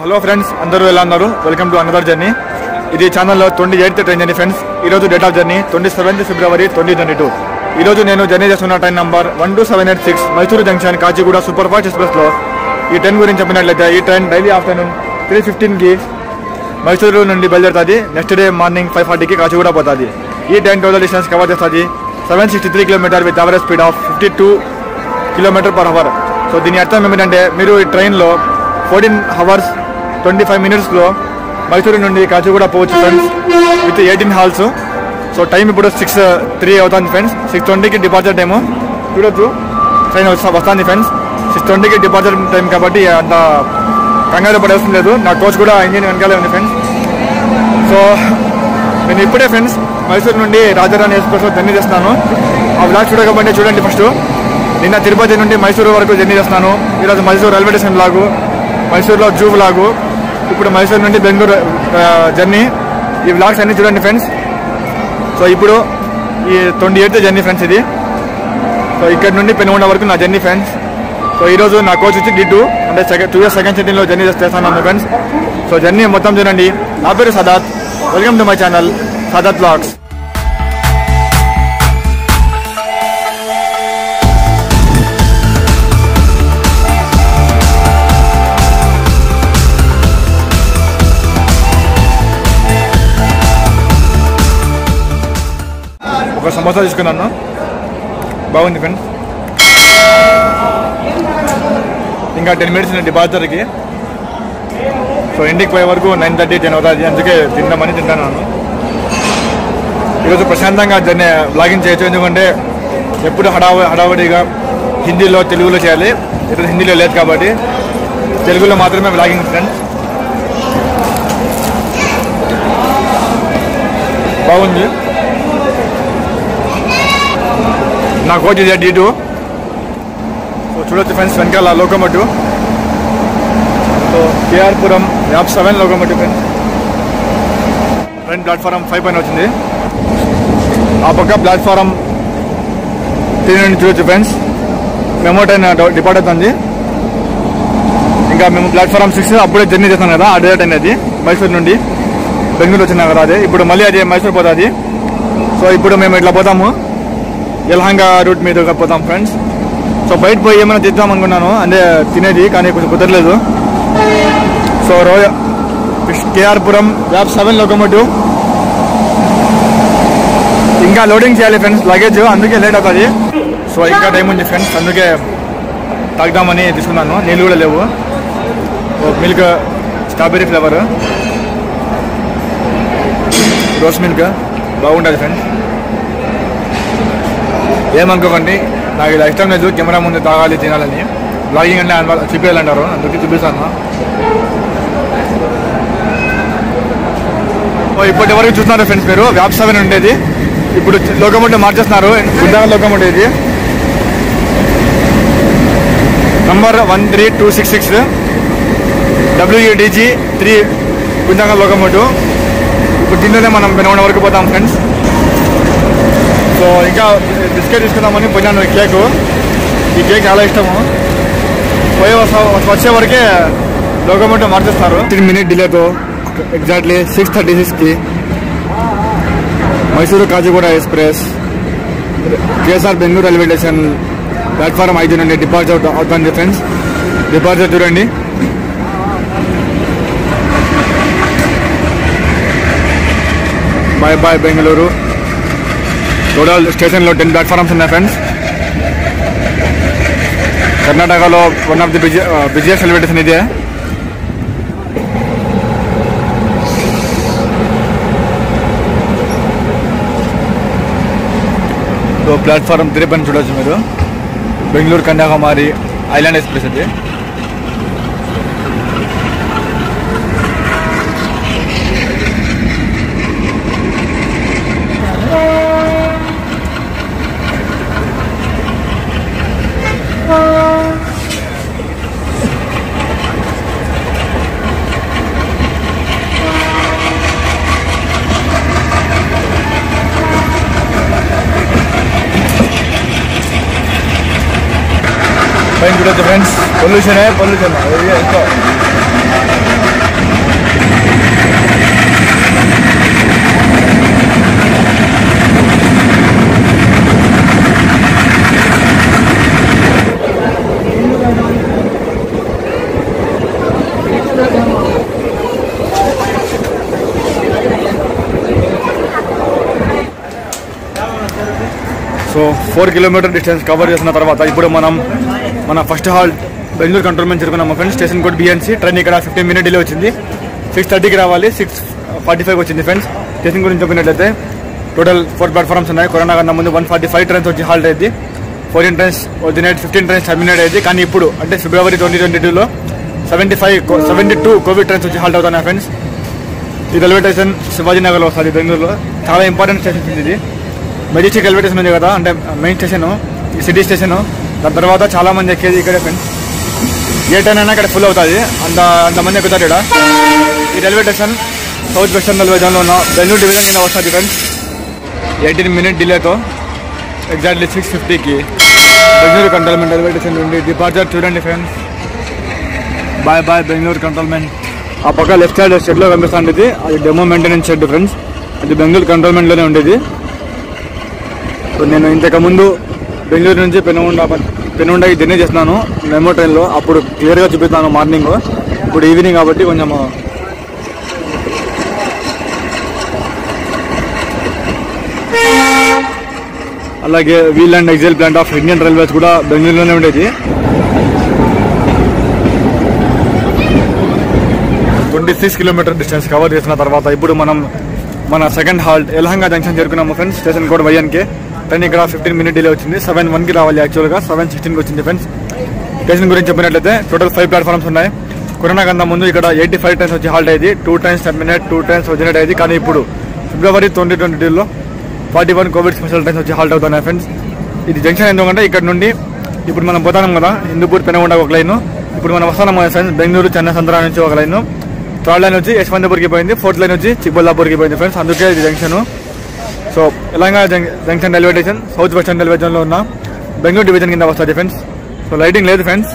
Hello friends, అందరూ ఎలా ఉన్నారు? Welcome to another journey. ఇది ఛానల్లో 28th ట్రైన్ జర్నీ ఫ్రెండ్స్. ఈరోజు date of journey 27th February 2022. ఈరోజు నేను జర్నీ చేస్తున్న train number 12786 Mysuru junction Kacheguda super fast ఎక్స్ప్రెస్లో. ఈ ట్రైన్ గురించి చెప్పినట్లయితే ఈ ట్రైన్ డైలీ ఆఫ్టర్నూన్ 3:15కి మైసూరు నుండి బయలుదేరుతుంది. నెక్స్ట్ డే మార్నింగ్ 5:40కి కాచిగూడ పోతుంది. ఈ ట్రైన్ టోటల్ డిస్టెన్స్ కవర్ చేస్తుంది 763 km with average speed of 52 km/h. So దీని అర్థం ఏమిటంటే మీరు ఈ ట్రైన్లో 14 hours 25 minutesలో మైసూరు నుండి కాచిగూడ పోవచ్చు friends, with 18 halls. So time ఇప్పుడు 6:03 అవుతుంది ఫ్రెండ్స్. 6:20కి డిపార్చర్ టైము చూడొచ్చు. ట్రైన్ వస్తుంది ఫ్రెండ్స్. 6:20కి డిపార్చర్ టైం కాబట్టి అంత కంగారు పడేస్తుంది లేదు. నా కోచ్ కూడా ఇంజిన్ వెనకాలే ఉంది ఫ్రెండ్స్. సో నేను ఇప్పుడే ఫ్రెండ్స్ మైసూరు నుండి రాజారాణి ఎక్స్ప్రెస్లో జర్నీ చేస్తున్నాను. ఆ బ్లాగ్ చూడకపోతే చూడండి. ఫస్ట్ నిన్న తిరుపతి నుండి మైసూరు వరకు జర్నీ చేస్తున్నాను. ఈరోజు మైసూరు రైల్వే స్టేషన్ బ్లాగు, మైసూరులో జూ బ్లాగు, ఇప్పుడు మైసూరు నుండి బెంగళూరు జర్నీ. ఈ బ్లాగ్స్ అన్నీ చూడండి ఫ్రెండ్స్. సో ఇప్పుడు ఈ 28th జర్నీ ఫ్రెండ్స్ ఇది. సో ఇక్కడ నుండి పెనుగొండ వరకు నా జర్నీ ఫ్రెండ్స్. సో ఈరోజు నా కోచ్ వచ్చి D2 అంటే 2 years సెకండ్ సిట్టింగ్లో జర్నీ చేస్తున్నాను ఫ్రెండ్స్. సో జర్నీ మొత్తం చూడండి. నా పేరు Sadat. Welcome to my channel Sadat vlogs. ఒక సమోసా తీసుకున్నాను, బాగుంది ఫ్రెండ్స్. ఇంకా 10 minutes డిపార్చర్కి. సో ఇంటికి పోయే వరకు 9:30 10 అవుతుంది. అందుకే తిందామని తింటాను. ఈరోజు ప్రశాంతంగా జర్నీ బ్లాగింగ్ చేయొచ్చు. ఎందుకంటే ఎప్పుడు హడావడిగా హిందీలో తెలుగులో చేయాలి. ఇప్పుడు హిందీలో లేదు కాబట్టి తెలుగులో మాత్రమే బ్లాగింగ్ ఫ్రెండ్స్. బాగుంది. నా కోచ్ ఇది D2. సో చూడొచ్చు ఫ్రెండ్స్ వెనకాల లోకోమోటివ్. సో కేఆర్పురం యాప్ 7 లోకోమోటివ్ ఫ్రెండ్స్. ఫ్రెండ్ ప్లాట్ఫారం 5 పైన వచ్చింది. ఆ పక్క ప్లాట్ఫారం 3 నుండి చూడొచ్చు ఫ్రెండ్స్. మెమో ట్రైన్ డిపార్ట్ అవుతుంది. ఇంకా మేము ప్లాట్ఫారం 6 అప్పుడే జర్నీ చేస్తాం కదా, అదే ట్రైన్ అది మైసూరు నుండి బెంగళూరు వచ్చినాం కదా. అదే ఇప్పుడు మళ్ళీ అది మైసూరు పోతుంది. సో ఇప్పుడు మేము ఇట్లా పోతాము, యలహంగా రూట్ మీద పోతాం ఫ్రెండ్స్. సో బయట పోయి ఏమైనా తిద్దాం అనుకున్నాను, అంటే తినేది, కానీ కొంచెం కుదరలేదు. సో కేఆర్పురం యాప్ 7 లోకోమోటివ్. ఇంకా లోడింగ్ చేయాలి ఫ్రెండ్స్ లగేజ్, అందుకే లేట్ అవుతుంది. సో ఇంకా టైం ఉంది ఫ్రెండ్స్, అందుకే తాగుదామని తీసుకున్నాను. నీళ్ళు కూడా లేవు. Milk strawberry flavour, rose milk బాగుంటుంది ఫ్రెండ్స్. ఏమనుకోకండి, నాకు ఇలా ఇష్టం లేదు కెమెరా ముందు తాగాలి తినాలని. బ్లాగింగ్ అంటే చూపించాలంటారు, అందుకే చూపిస్తాను. ఇప్పటి వరకు చూస్తున్నారు ఫ్రెండ్స్ మీరు వ్యాప్ 7 ఉండేది. ఇప్పుడు లోకోమోటివ్ మార్చేస్తున్నారు. గుండాగల్ లోకోమోటివ్ ఇది నంబర్ 13266 WEDG 3 గుండాగల్ లోకోమోటివ్. ఇప్పుడు దీంట్లోనే మనం పెనుగొండ వరకు పోతాం ఫ్రెండ్స్. సో ఇంకా బిస్కెట్ తీసుకుందామని పోయినాను. కేకు, ఈ కేక్ చాలా ఇష్టము. వచ్చే వరకే లోకోమోటివ్ మార్చేస్తారు. 3 minute డిలేతో ఎగ్జాక్ట్లీ 6:36కి Mysuru Kacheguda express KSR Bengaluru railway station platform 5 నుండి డిపార్చర్ అవుతుంది ఫ్రెండ్స్. డిపార్చర్ చూడండి. Bye bye Bengaluru. టోటల్ స్టేషన్లో 10 ప్లాట్ఫారమ్స్ ఉన్నాయి ఫ్రెండ్స్. కర్ణాటకలో one of the busiest railway station ఇదే. సో ప్లాట్ఫారం 3 పైన చూడవచ్చు మీరు. బెంగళూరు కన్యాకుమారి ఐలాండ్ ఎక్స్ప్రెస్ అది. చూడొచ్చు ఫ్రెండ్స్, పొల్యూషన్ ఎక్కువ. సో 4 కిలోమీటర్ డిస్టెన్స్ కవర్ చేసిన తర్వాత ఇప్పుడు మనం మన ఫస్ట్ హాల్ట్ బెంగళూరు కంట్రోల్మెంట్ చేరుకున్నాం friends. Station code BNC. Train ఇక్కడ 15 మినిట్ డిలే వచ్చింది. 6:30కి రావాలి, 6:45 వచ్చింది ఫ్రెండ్స్. స్టేషన్ గురించి చెప్పినట్లయితే టోటల్ 4 ప్లాట్ఫామ్స్ ఉన్నాయి. కరోనా కన్నా ముందు 145 ట్రైన్స్ వచ్చి హాల్ట్ అయింది. 14 ట్రైన్స్ ఒరిజినేట్, 15 ట్రైన్స్ టర్మినేట్ అయింది. కానీ ఇప్పుడు అంటే ఫిబ్రవరి 2022లో 72 కోవిడ్ ట్రైన్స్ వచ్చి హాల్ట్ అవుతున్నాయి ఫ్రెండ్స్. ఈ రైల్వే స్టేషన్ శివాజీనగర్లో వస్తుంది బెంగళూరులో. చాలా ఇంపార్టెంట్ స్టేషన్ ఇది. మెజెస్టిక్ రైల్వే స్టేషన్ ఉంది కదా, అంటే మెయిన్ స్టేషన్, ఈ సిటీ స్టేషన్. దాని తర్వాత చాలా మంది ఎక్కేది ఇక్కడే ఫ్రెండ్స్. ఏ ట్రైన్ అయినా ఇక్కడ ఫుల్ అవుతుంది, అంతమంది ఎక్కుతారు ఇక్కడ. ఈ railway station south western railway జోన్లో ఉన్న బెంగళూరు డివిజన్ కింద వస్తుంది ఫ్రెండ్స్. 18 మినిట్ డిలేతో ఎగ్జాక్ట్లీ 6:50కి బెంగళూరు కంట్రోల్మెంట్ రైల్వే స్టేషన్ నుండి డిపార్చర్. చూడండి friends, bye bye Bengaluru cantonment. ఆ పక్క లెఫ్ట్ సైడ్ షెడ్లో కనిపిస్తుంది, ఇది అది డెమో మెయింటెనెన్స్ షెడ్ ఫ్రెండ్స్. అది బెంగళూరు కంట్రోల్మెంట్లోనే ఉండేది. నేను ఇంతకుముందు బెంగళూరు నుంచి పెనుగొండకి జర్నీ చేస్తున్నాను మెమో ట్రైన్లో. అప్పుడు క్లియర్గా చూపిస్తాను మార్నింగ్. ఇప్పుడు ఈవినింగ్ కాబట్టి కొంచెం అలాగే wheel and axle plant of Indian railways కూడా బెంగళూరులోనే ఉండేది. 26 కిలోమీటర్ డిస్టెన్స్ కవర్ చేసిన తర్వాత ఇప్పుడు మనం మన సెకండ్ హాల్ట్ యలహంక జంక్షన్ చేరుకున్నాము friends. Station code YNK. Train ఇక్కడ 15 మినిట్ డిలే వచ్చింది. 7:01కి రావాలి, యాక్చువల్గా 7:16కి వచ్చింది ఫ్రెండ్స్. స్టేషన్ గురించి చెప్పినట్లయితే టోటల్ 5 ప్లాట్ఫామ్స్ ఉన్నాయి. కరోనా కన్నా ముందు ఇక్కడ 85 ట్రైన్స్ వచ్చి హాల్ట్ అయ్యింది. 2 ట్రైన్స్ టర్మినేట్, 2 ట్రైన్స్ ఒరిజినేట్ అయ్యింది. కానీ ఇప్పుడు ఫిబ్రవరి 2022లో 41 కోవిడ్ స్పెషల్ ట్రైన్స్ వచ్చి హాల్ట్ అవుతున్నాయి ఫ్రెండ్స్. ఇది జంక్షన్ ఎందుకంటే ఇక్కడ నుండి ఇప్పుడు మనం పోతాం కదా, హిందూపూర్ పెనుగొండ ఒక లైన్. ఇప్పుడు మనం వస్తున్నాం ఫ్రెండ్స్, బెంగళూరు చెన్నసంద్ర నుంచి ఒక లైన్. 3rd లైన్ వచ్చి యశ్వంతపూర్కి పోయింది. 4th లైన్ వచ్చి చిక్బల్లాపూర్కి పోయింది ఫ్రెండ్స్. అందుకే ఇది junction. So Telangana junction railway station south western railway జోన్లో ఉన్న బెంగళూరు డివిజన్ కింద వస్తుంది ఫ్రెండ్స్. సో లైటింగ్ లేదు ఫ్రెండ్స్,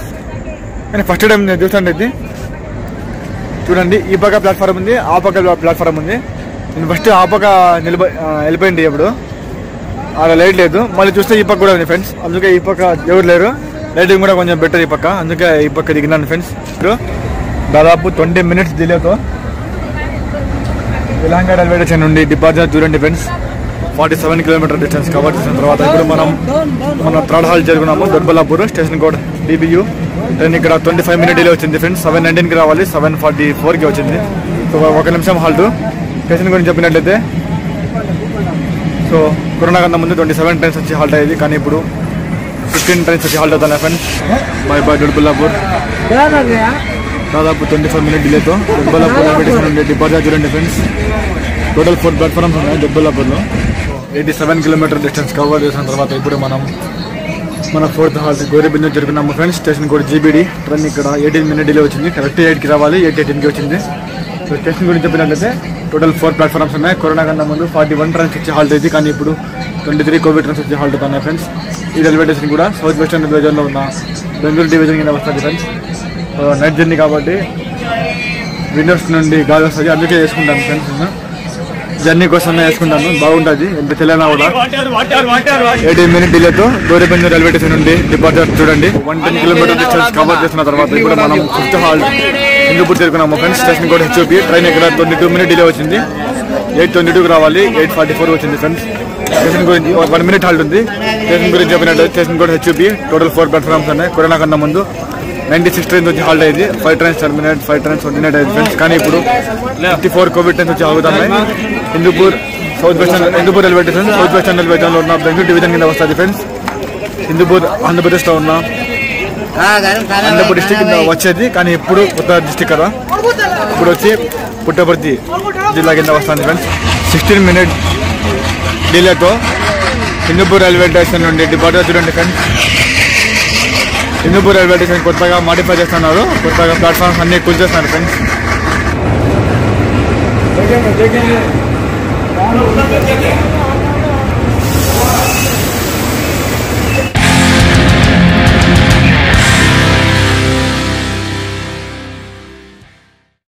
కానీ ఫస్ట్ టైం నేను చూస్తాను ఇది. చూడండి, ఈ పక్క ప్లాట్ఫారం ఉంది, ఆ పక్క ప్లాట్ఫారం ఉంది. నేను ఫస్ట్ ఆ పక్క వెళ్ళిపోయింది, ఇప్పుడు అలా లైట్ లేదు. మళ్ళీ చూస్తే ఈ పక్క కూడా ఉంది ఫ్రెండ్స్. అందుకే ఈ పక్క ఎవరు లేరు, లైటింగ్ కూడా కొంచెం బెటర్ ఈ పక్క. అందుకే ఈ పక్క దిగినాను ఫ్రెండ్స్. దాదాపు 20 మినిట్స్ డిలేతో యలహంక రైల్వే స్టేషన్ నుండి డిపార్చర్. చూడండి ఫ్రెండ్స్, 47 కిలోమీటర్ డిస్టెన్స్ కవర్ చేసిన తర్వాత ఇప్పుడు మనం మన 3rd హాల్ట్ చేరుకున్నాము, Doddaballapur. Station code DBU. Train ఇక్కడ 25 మినిట్ డిలే వచ్చింది ఫ్రెండ్స్. 7:19కి రావాలి, 7:44కి వచ్చింది. సో 1 నిమిషం హాల్ట్. స్టేషన్ గురించి చెప్పినట్లయితే సో కరోనా కన్నా ముందు 27 ట్రైన్స్ వచ్చి హాల్ట్ అయ్యేది. కానీ ఇప్పుడు 15 ట్రైన్స్ వచ్చి హాల్ట్ అవుతున్నాయి ఫ్రెండ్స్. Bye bye దొడ్బల్లాపూర్. దాదాపు 25 మినిట్ డిలేతో దొడ్బల్లాపూర్ రైల్వే స్టేషన్ నుండి డిపార్చర్. చూడండి ఫ్రెండ్స్, టోటల్ 4 ప్లాట్ఫామ్స్ ఉన్నాయి దొడ్బల్లాపూర్లో. 87 కిలోమీటర్ డిస్టెన్స్ కవర్ చేసిన తర్వాత ఇప్పుడు మనం మన 4th హాల్ట్ గౌరీబిందు చేరుకున్నాము friends. Station code GBD. Train ఇక్కడ 18 మినిట్ డిలే వచ్చింది. కరెక్ట్ 8కి రావాలి, 8:18కి వచ్చింది. సో స్టేషన్ గురించి చెప్పినట్లయితే టోటల్ 4 ప్లాట్ఫామ్స్ ఉన్నాయి. కరోనా కన్నా ముందు 41 ట్రైన్స్ వచ్చి హాల్ట్ అయింది. కానీ ఇప్పుడు 23 కోవిడ్ ట్రైన్స్ వచ్చి హాల్ట్ అవుతున్నాయి ఫ్రెండ్స్. ఈ రైల్వే స్టేషన్ కూడా సౌత్ వెస్టర్న్ రైల్వే జోన్లో ఉన్న బెంగళూరు డివిజన్ కింద వస్తుంది ఫ్రెండ్స్. నైట్ జర్నీ కాబట్టి విండోస్ నుండి గాలి వస్తుంది, అందుకే వేసుకుంటాను ఫ్రెండ్స్. నేను జర్నీ కోసమే వేసుకుంటాను, బాగుంటుంది ఎంత తెలంగాణ కూడా. 18 మినిట్ డిలేతో గౌరీబిందు రైల్వే స్టేషన్ నుండి డిపార్చర్. చూడండి, 110 కిలోమీటర్ డిస్టెన్స్ కవర్ చేసిన తర్వాత ఇప్పుడు మనం 5th హాల్ట్ హిందూపూర్ చేరుకున్నాము ఫ్రెండ్స్. స్టేషన్ కూడా HOP. ట్రైన్ ఇక్కడ 22 మినిట్ డిలే వచ్చింది. 8:22కి రావాలి, 8:44 వచ్చింది ఫ్రెండ్స్. స్టేషన్ గురించి 1 మినిట్ హాల్ట్ ఉంది. స్టేషన్ గురించి చెప్పినట్టు స్టేషన్ కూడా HOP. టోటల్ 4 ప్లాట్ఫామ్స్ ఉన్నాయి. కరోనా కన్నా ముందు 96 ట్రైన్స్ వచ్చి హాల్ట్ అయ్యింది. 5 ట్రైన్స్ టర్మినేట్, 5 ట్రైన్స్ ఒరిజినేట్ అయ్యింది ఫ్రెండ్స్. కానీ ఇప్పుడు 54 కోవిడ్ ట్రైన్స్ వచ్చి ఆగుతున్నాయి. Hindupur railway station south western railway జోన్లో ఉన్న బెంగళూరు డివిజన్ కింద వస్తుంది ఫ్రెండ్స్. హిందూపూర్ ఆంధ్రప్రదేశ్లో ఉన్న అనంతపూర్ డిస్టిక్ కింద వచ్చేది. కానీ ఇప్పుడు కొత్త డిస్టిక్ కదా, ఇప్పుడు వచ్చి పుట్టపర్తి జిల్లా కింద వస్తుంది ఫ్రెండ్స్. 16 మినిట్ డిలేతో హిందూపూర్ రైల్వే స్టేషన్ నుండి డిపార్చర్. చూడండి ఫ్రెండ్స్, హిందూపూర్ రైల్వే స్టేషన్ కొత్తగా మాడిఫై చేస్తున్నారు, కొత్తగా ప్లాట్ఫామ్స్ అన్ని కూల్చేస్తున్నారు ఫ్రెండ్స్.